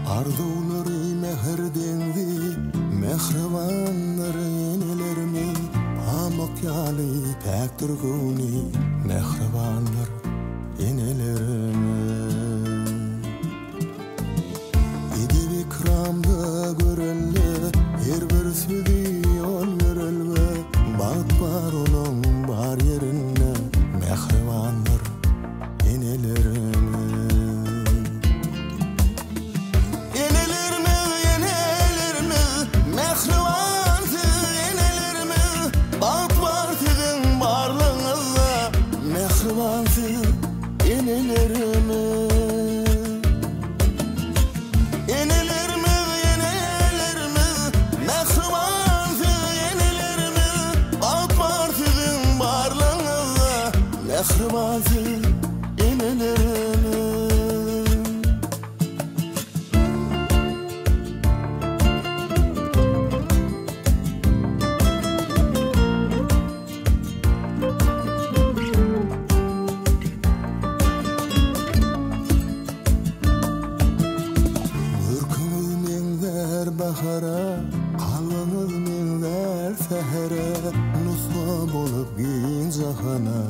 Arzuları mehirdendi, mehribanları enelerimi, pamuk yali pektirguni, mehribanlar enelerimi. Edip ikramda görelle, her bir sözi yol verilme, bağıt var onun bar yerine, mehribanlar enelerimi. Mehribansı enelerimi. Mürkünüz menler bahara, kalınız menler sehere, nusma bolup giyin cahana,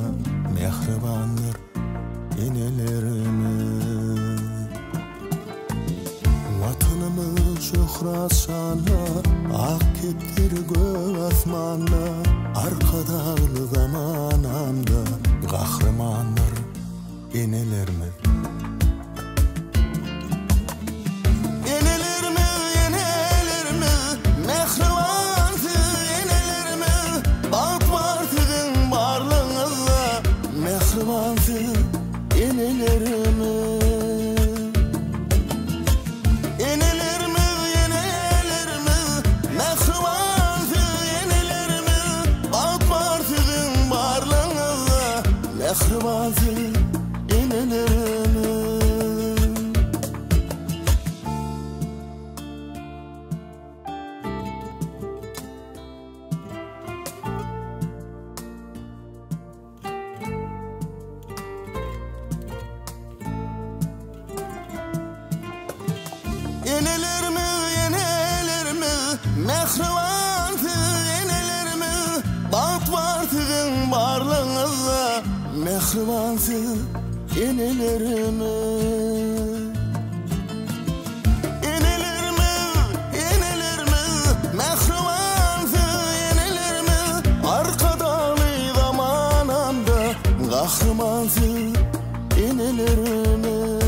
mehribanlar enelerimi. Vatanımız şöhret şanı, ak kettir göğ asmanı, arka dağlı zamanında kahramanlar enelerimiz. Mehribansı enelerimi. Enelerimi, enelerimi, mehribansı enelerimi. Bağıt var sizin varlığınızda, mehribansı enelerimi. Enelerimi, enelerimi, mehribansı enelerimi. Bağıt var sizin varlığınızda, mehribansı enelerimi. Enelerimi, enelerimi, mehribansı enelerimi. Arka dağlı zamanında kahramansız enelerimi.